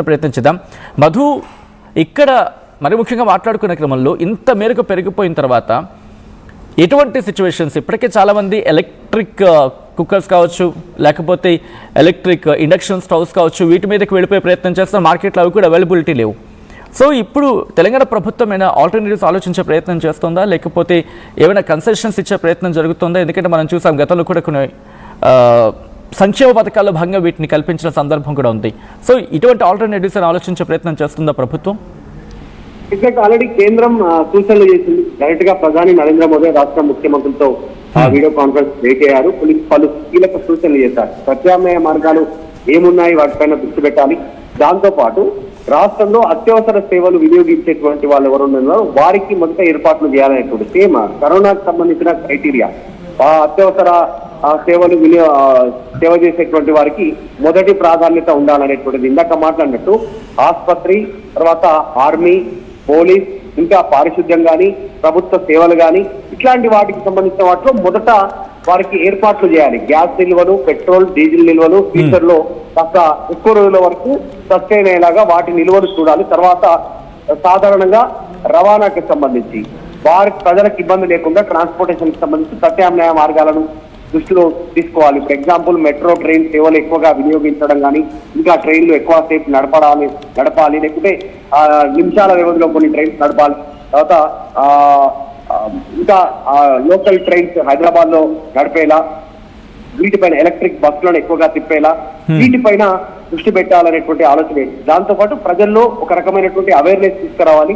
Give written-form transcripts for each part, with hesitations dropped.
ప్రయత్నించుదాం. మధు, ఇక్కడ మరి ముఖ్యంగా మాట్లాడుకునే క్రమంలో ఇంత మేరకు పెరిగిపోయిన తర్వాత ఎటువంటి సిచ్యువేషన్స్, ఇప్పటికే చాలామంది ఎలక్ట్రిక్ కుక్కర్స్ కావచ్చు, లేకపోతే ఎలక్ట్రిక్ ఇండక్షన్ స్టవ్స్ కావచ్చు, వీటి మీదకి వెళ్ళిపోయే ప్రయత్నం చేస్తున్న మార్కెట్లో అవి కూడా అవైలబిలిటీ లేవు. సో ఇప్పుడు తెలంగాణ ప్రభుత్వం ఏమైనా ఆల్టర్నేటివ్స్ ఆలోచించే ప్రయత్నం చేస్తుందా, లేకపోతే ఏమైనా కన్సెషన్స్ ఇచ్చే ప్రయత్నం జరుగుతుందా? ఎందుకంటే మనం చూసాం గతంలో కూడా కొన్ని సంక్షేమ పథకాల్లో భాగంగా వీటిని కల్పించిన సందర్భం కూడా ఉంది. సో ఇటువంటి ఆల్టర్నేటివ్స్ ఆలోచించే ప్రయత్నం చేస్తుందా ప్రభుత్వం? ఇన్ఫాక్ట్ ఆల్రెడీ కేంద్రం సూచనలు చేసింది. డైరెక్ట్ గా ప్రధాని నరేంద్ర మోదీ రాష్ట్ర ముఖ్యమంత్రులతో వీడియో కాన్ఫరెన్స్ అయ్యారు. పలు కీలక సూచనలు చేశారు. ప్రత్యామ్నాయ మార్గాలు ఏమున్నాయి వాటిపైన దృష్టి పెట్టాలి. దాంతో పాటు రాష్ట్రంలో అత్యవసర సేవలు వినియోగించేటువంటి వాళ్ళు ఎవరు ఉన్నారో వారికి మొదట ఏర్పాట్లు చేయాలనేటువంటి సేమ్ కరోనాకు సంబంధించిన క్రైటీరియా, అత్యవసర సేవలు సేవ చేసేటువంటి వారికి మొదటి ప్రాధాన్యత ఉండాలనేటువంటిది. ఇందాక మాట్లాడినట్టు ఆసుపత్రి, తర్వాత ఆర్మీ, పోలీస్, ఇంకా పారిశుద్ధ్యం కానీ, ప్రభుత్వ సేవలు కానీ, ఇట్లాంటి వాటికి సంబంధించిన వాటిలో మొదట వారికి ఏర్పాట్లు చేయాలి. గ్యాస్ నిల్వలు, పెట్రోల్, డీజిల్ నిల్వలు ఫ్యూచర్ లో కాస్త ఎక్కువ రోజుల వరకు సస్టైన్ అయ్యేలాగా వాటి నిల్వలు చూడాలి. తర్వాత సాధారణంగా రవాణాకి సంబంధించి ప్రజలకు ఇబ్బంది లేకుండా ట్రాన్స్పోర్టేషన్ కి సంబంధించి ప్రత్యామ్నాయ మార్గాలను దృష్టిలో తీసుకోవాలి. ఫర్ ఎగ్జాంపుల్ మెట్రో ట్రైన్ సేవలు ఎక్కువగా వినియోగించడం కానీ, ఇంకా ట్రైన్లు ఎక్కువ సేపు నడపాలి, లేకపోతే నిమిషాల వ్యవధిలో కొన్ని ట్రైన్స్ నడపాలి. తర్వాత ఇంకా లోకల్ ట్రైన్స్ హైదరాబాద్ లో నడిపేలా, వీటిపైన ఎలక్ట్రిక్ బస్సులను ఎక్కువగా తిప్పేలా, వీటిపైన దృష్టి పెట్టాలనేటువంటి ఆలోచన. దాంతో పాటు ప్రజల్లో ఒక రకమైనటువంటి అవేర్నెస్ తీసుకురావాలి.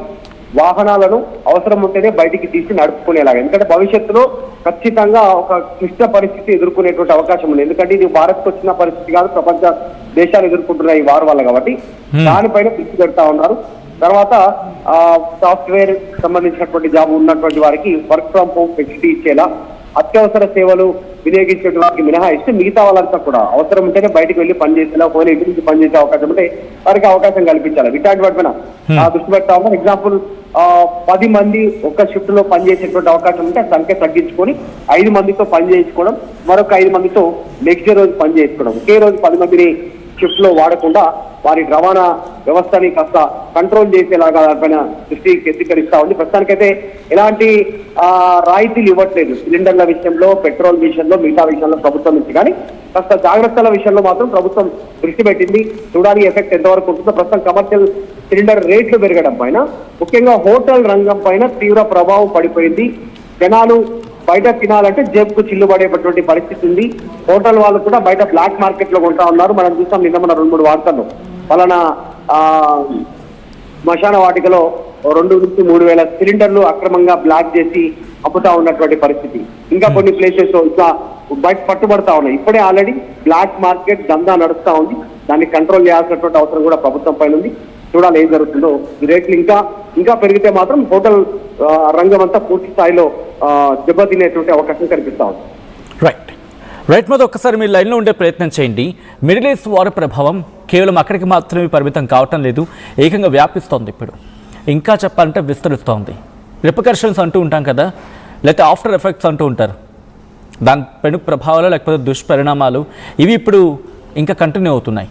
వాహనాలను అవసరం ఉంటేనే బయటికి తీసి నడుపుకునేలాగా. ఎందుకంటే భవిష్యత్తులో ఖచ్చితంగా ఒక క్లిష్ట పరిస్థితి ఎదుర్కొనేటువంటి అవకాశం ఉంది. ఎందుకంటే ఇది భారత్కు వచ్చిన పరిస్థితి కాదు, ప్రపంచ దేశాలు ఎదుర్కొంటున్న ఈ వార్ వల్ల. కాబట్టి దానిపైన దృష్టి పెడతా ఉన్నారు. తర్వాత సాఫ్ట్వేర్ సంబంధించినటువంటి జాబ్ ఉన్నటువంటి వారికి వర్క్ ఫ్రమ్ హోమ్ ఫెసిలిటీ ఇచ్చేలా, అత్యవసర సేవలు వినియోగించే వారికి మినహాయిస్తే మిగతా వాళ్ళంతా కూడా అవసరం ఉంటేనే బయటకు వెళ్ళి పనిచేసేలా, ఒకవేళ ఇంటి నుంచి పనిచేసే అవకాశం ఉంటే వారికి అవకాశం కల్పించాలి. ఇట్లాంటి వాటిపైన దృష్టి పెడతా ఉన్నాం. ఎగ్జాంపుల్ 10 మంది ఒక్క షిఫ్ట్ లో పనిచేసేటువంటి అవకాశం ఉంటే సంఖ్య తగ్గించుకొని 5 మందితో పని చేయించుకోవడం, మరొక 5 మందితో నెక్స్ట్ డే రోజు పని చేసుకోవడం. ఒకే రోజు 10 మందిని షిఫ్ట్ లో వాడకుండా వారి రవాణా వ్యవస్థని కాస్త కంట్రోల్ చేసేలాగా దానిపైన దృష్టి కేంద్రీకరిస్తా ఉంది. ప్రస్తుతానికైతే ఎలాంటి రాయితీలు ఇవ్వట్లేదు సిలిండర్ల విషయంలో, పెట్రోల్ విషయంలో, మిగతా విషయంలో ప్రభుత్వం నుంచి. కానీ కాస్త జాగ్రత్తల విషయంలో మాత్రం ప్రభుత్వం దృష్టి పెట్టింది. చూడాలి ఎఫెక్ట్ ఎంతవరకు ఉంటుందో. ప్రస్తుతం కమర్షియల్ సిలిండర్ రేట్లు పెరగడం పైన, ముఖ్యంగా హోటల్ రంగం పైన తీవ్ర ప్రభావం పడిపోయింది. జనాలు బయట తినాలంటే జేబుకు చిల్లుబడేటటువంటి పరిస్థితి ఉంది. హోటల్ వాళ్ళు కూడా బయట బ్లాక్ మార్కెట్ లో కొంటా ఉన్నారు. మనం చూసాం నిన్న మన 2-3 వార్తల్లో పలానా శ్మశాన వాటికలో 2 నుంచి 3 వేల సిలిండర్లు అక్రమంగా బ్లాక్ చేసి అమ్ముతా ఉన్నటువంటి పరిస్థితి. ఇంకా కొన్ని ప్లేసెస్ ఇట్లా బయట పట్టుబడతా ఉన్నాయి. ఇప్పుడే ఆల్రెడీ బ్లాక్ మార్కెట్ దందా నడుస్తా ఉంది. దాన్ని కంట్రోల్ చేయాల్సినటువంటి అవసరం కూడా ప్రభుత్వం పైన ఉంది. చూడాలి ఏం జరుగుతుందో. ఈ రేట్లు ఇంకా పెరిగితే మాత్రం హోటల్ రంగం అంతా పూర్తి స్థాయిలో దెబ్బతినేటువంటి అవకాశం కనిపిస్తా ఉంది. రైట్ మధ్య ఒక్కసారి మీరు లైన్లో ఉండే ప్రయత్నం చేయండి. మిడిల్ ఈస్ట్ వార్ ప్రభావం కేవలం అక్కడికి మాత్రమే పరిమితం కావటం లేదు, ఏకంగా వ్యాపిస్తోంది. ఇప్పుడు ఇంకా చెప్పాలంటే విస్తరిస్తోంది. రిపకర్షన్స్ అంటూ ఉంటాం కదా, లేకపోతే ఆఫ్టర్ ఎఫెక్ట్స్ అంటూ ఉంటారు. దాని పెను ప్రభావాలు లేకపోతే దుష్పరిణామాలు ఇవి ఇప్పుడు ఇంకా కంటిన్యూ అవుతున్నాయి.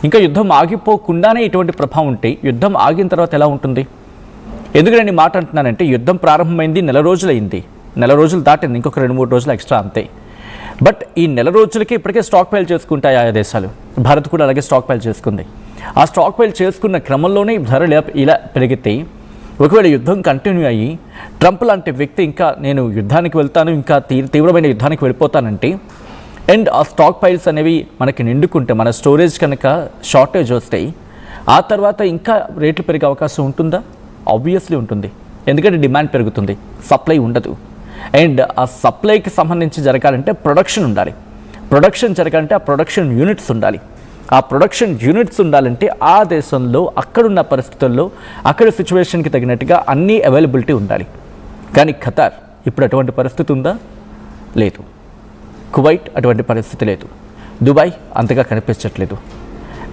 ఇంకా యుద్ధం ఆగిపోకుండానే ఇటువంటి ప్రభావం ఉంటే యుద్ధం ఆగిన తర్వాత ఎలా ఉంటుంది? ఎందుకు నేను మాట అంటున్నానంటే, యుద్ధం ప్రారంభమైంది 4 రోజులైంది, 4 రోజులు దాటింది, ఇంకొక 2-3 రోజులు ఎక్స్ట్రా అంతే. బట్ ఈ 4 రోజులకి ఇప్పటికే స్టాక్ పైల్ చేసుకుంటాయి ఆయా దేశాలు. భారత్ కూడా అలాగే స్టాక్ పైల్ చేసుకుంది. ఆ స్టాక్ పైల్ చేసుకున్న క్రమంలోనే ధరలు ఇలా పెరిగితే, ఒకవేళ యుద్ధం కంటిన్యూ అయ్యి ట్రంప్ లాంటి వ్యక్తి ఇంకా నేను యుద్ధానికి వెళ్తాను, ఇంకా తీవ్రమైన యుద్ధానికి వెళ్ళిపోతానంటే, అండ్ ఆ స్టాక్ పైల్స్ అనేవి మనకి నిండుకుంటే, మన స్టోరేజ్ కనుక షార్టేజ్ వస్తాయి, ఆ తర్వాత ఇంకా రేట్లు పెరిగే అవకాశం ఉంటుందా? ఆబ్వియస్లీ ఉంటుంది. ఎందుకంటే డిమాండ్ పెరుగుతుంది, సప్లై ఉండదు. అండ్ ఆ సప్లైకి సంబంధించి జరగాలంటే ప్రొడక్షన్ ఉండాలి. ప్రొడక్షన్ జరగాలంటే ఆ ప్రొడక్షన్ యూనిట్స్ ఉండాలి. ఆ ప్రొడక్షన్ యూనిట్స్ ఉండాలంటే ఆ దేశంలో అక్కడున్న పరిస్థితుల్లో అక్కడి సిచ్యువేషన్కి తగినట్టుగా అన్నీ అవైలబిలిటీ ఉండాలి. కానీ ఖతార్ ఇప్పుడు అటువంటి పరిస్థితి ఉందా? లేదు. కువైట్ అటువంటి పరిస్థితి లేదు. దుబాయ్ అంతగా కనిపించట్లేదు.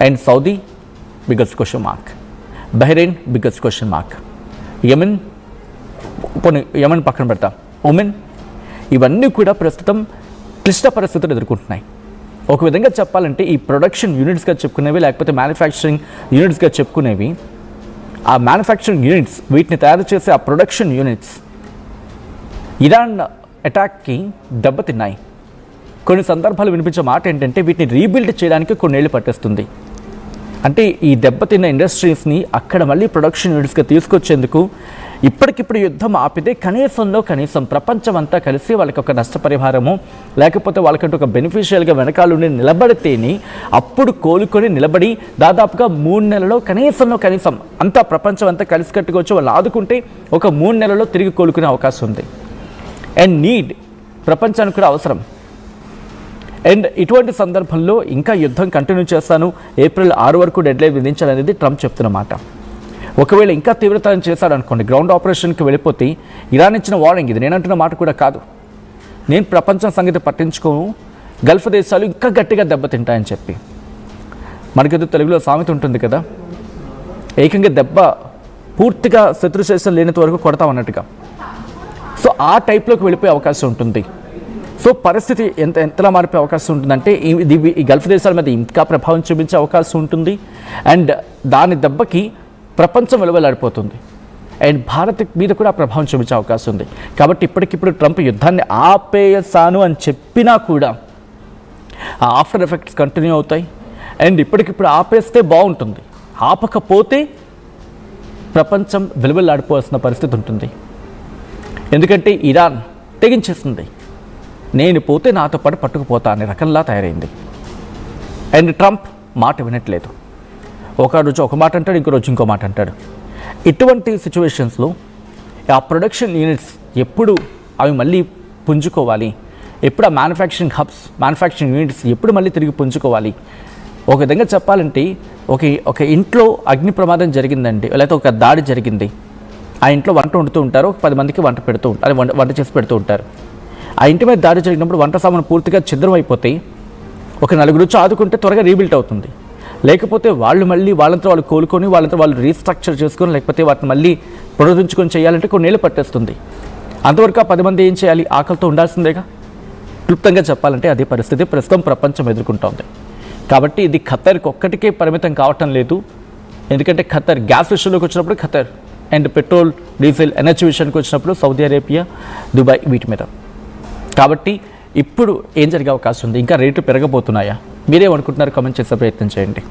And Saudi biggest question mark. Bahrain biggest question mark. Yemen పక్కన పెడతాం, ఒమెన్, ఇవన్నీ కూడా ప్రస్తుతం క్లిష్ట పరిస్థితులు ఎదుర్కొంటున్నాయి. ఒక విధంగా చెప్పాలంటే ఈ ప్రొడక్షన్ యూనిట్స్గా చెప్పుకునేవి లేకపోతే మ్యానుఫ్యాక్చరింగ్ యూనిట్స్గా చెప్పుకునేవి, ఆ మ్యానుఫ్యాక్చరింగ్ యూనిట్స్ వీటిని తయారు చేసే ఆ ప్రొడక్షన్ యూనిట్స్ ఇరాన్ అటాక్కి దెబ్బతిన్నాయి. కొన్ని సందర్భాలు వినిపించే మాట ఏంటంటే వీటిని రీబిల్డ్ చేయడానికి కొన్నేళ్ళు పట్టేస్తుంది. అంటే ఈ దెబ్బతిన్న ఇండస్ట్రీస్ని అక్కడ మళ్ళీ ప్రొడక్షన్ యూనిట్స్గా తీసుకొచ్చేందుకు ఇప్పటికిప్పుడు యుద్ధం ఆపితే కనీసం ప్రపంచం అంతా కలిసి వాళ్ళకి ఒక నష్టపరిహారము లేకపోతే వాళ్ళకంటూ ఒక బెనిఫిషియల్గా వెనకాలండి నిలబడితేనే అప్పుడు కోలుకొని నిలబడి దాదాపుగా 3 నెలల్లో కనీసం అంతా ప్రపంచం అంతా కలిసి కట్టుకోవచ్చు. వాళ్ళు ఆదుకుంటే ఒక 3 నెలల్లో తిరిగి కోలుకునే అవకాశం ఉంది. అండ్ నీడ్ ప్రపంచానికి కూడా అవసరం. అండ్ ఇటువంటి సందర్భంలో ఇంకా యుద్ధం కంటిన్యూ చేస్తాను, ఏప్రిల్ 6 వరకు డెడ్లైన్ విధించాలనేది ట్రంప్ చెప్తున్నమాట. ఒకవేళ ఇంకా తీవ్రతరం చేశాడనుకోండి, గ్రౌండ్ ఆపరేషన్కి వెళ్ళిపోతే ఇరాన్ ఇచ్చిన వార్నింగ్ ఇది, నేనంటున్న మాట కూడా కాదు. నేను ప్రపంచం సంగతి పట్టించుకోను, గల్ఫ్ దేశాలు ఇంకా గట్టిగా దెబ్బతింటాయని చెప్పి. మనకేదో తెలుగులో సామెత ఉంటుంది కదా, ఏకంగా దెబ్బ పూర్తిగా శత్రుశేషం లేనంత వరకు కొడతామన్నట్టుగా. సో ఆ టైప్లోకి వెళ్ళిపోయే అవకాశం ఉంటుంది. సో పరిస్థితి ఎంతలా మారిపోయే అవకాశం ఉంటుందంటే ఈ గల్ఫ్ దేశాల మీద ఇంకా ప్రభావం చూపించే అవకాశం ఉంటుంది. అండ్ దాని దెబ్బకి ప్రపంచం వెలువలాడిపోతుంది. అండ్ భారత్ మీద కూడా ప్రభావం చూపించే అవకాశం ఉంది. కాబట్టి ఇప్పటికిప్పుడు ట్రంప్ యుద్ధాన్ని ఆపేసాను అని చెప్పినా కూడా ఆ ఆఫ్టర్ ఎఫెక్ట్స్ కంటిన్యూ అవుతాయి. అండ్ ఇప్పటికిప్పుడు ఆపేస్తే బాగుంటుంది, ఆపకపోతే ప్రపంచం వెలువలాడిపోవాల్సిన పరిస్థితి ఉంటుంది. ఎందుకంటే ఇరాన్ తెగించేస్తుంది, నేను పోతే నాతో పాటు పట్టుకుపోతా అనే రకంలా తయారైంది. అండ్ ట్రంప్ మాట వినట్లేదు. ఒక రోజు ఒక మాట అంటాడు, ఇంకో రోజు ఇంకో మాట అంటాడు. ఇటువంటి సిచ్యువేషన్స్లో ఆ ప్రొడక్షన్ యూనిట్స్ ఎప్పుడు అవి మళ్ళీ పుంజుకోవాలి, ఎప్పుడు ఆ మ్యానుఫ్యాక్చరింగ్ యూనిట్స్ ఎప్పుడు మళ్ళీ తిరిగి పుంజుకోవాలి. ఒక విధంగా చెప్పాలంటే ఒక ఇంట్లో అగ్ని ప్రమాదం జరిగిందండి, లేకపోతే ఒక దాడి జరిగింది. ఆ ఇంట్లో వంట వండుతూ ఉంటారు, 10 మందికి వంట పెడుతూ ఉంటారు, వంట చేసి పెడుతూ ఉంటారు. ఆ ఇంటి మీద దాడి జరిగినప్పుడు వంట సామాను పూర్తిగా ఛిద్రం అయిపోతే ఒక 4 వచ్చి ఆదుకుంటే త్వరగా రీబిల్ట్ అవుతుంది. లేకపోతే వాళ్ళు మళ్ళీ వాళ్ళంతా వాళ్ళు కోలుకొని వాళ్ళంతా వాళ్ళు రీస్ట్రక్చర్ చేసుకొని లేకపోతే వాటిని మళ్ళీ పునరుద్ధరించుకొని చేయాలంటే కొన్నేళ్ళు పట్టేస్తుంది. అంతవరకు ఆ 10 మంది ఏం చేయాలి, ఆకలితో ఉండాల్సిందేగా. క్లుప్తంగా చెప్పాలంటే అదే పరిస్థితి ప్రస్తుతం ప్రపంచం ఎదుర్కొంటోంది. కాబట్టి ఇది ఖతర్కి ఒక్కటికే పరిమితం కావటం లేదు. ఎందుకంటే ఖతర్ గ్యాస్ విషయంలోకి వచ్చినప్పుడు Qatar, and petrol diesel energy విషయానికి వచ్చినప్పుడు సౌదీ అరేబియా, దుబాయ్ వీటి మీద. కాబట్టి ఇప్పుడు ఏం జరిగే అవకాశం ఉంది, ఇంకా రేట్లు పెరగబోతున్నాయా, మీరేమనుకుంటున్నారు కామెంట్ చేసే ప్రయత్నం చేయండి.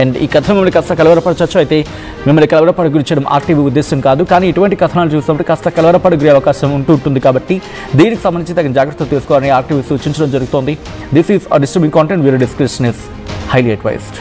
అండ్ ఈ కథనం మిమ్మల్ని కాస్త కలవరపరచచ్చు. అయితే మిమ్మల్ని కలవరపడ గురించడం ఆర్టీవీ ఉద్దేశం కాదు, కానీ ఇటువంటి కథనాలు చూసినప్పుడు కాస్త కలవరపడ గురే అవకాశం ఉంటుంది. కాబట్టి దీనికి సంబంధించి తగిన జాగ్రత్తలు తీసుకోవాలని ఆర్టీవీ సూచించడం జరుగుతోంది. This is disturbing content, viewer description is highly advised.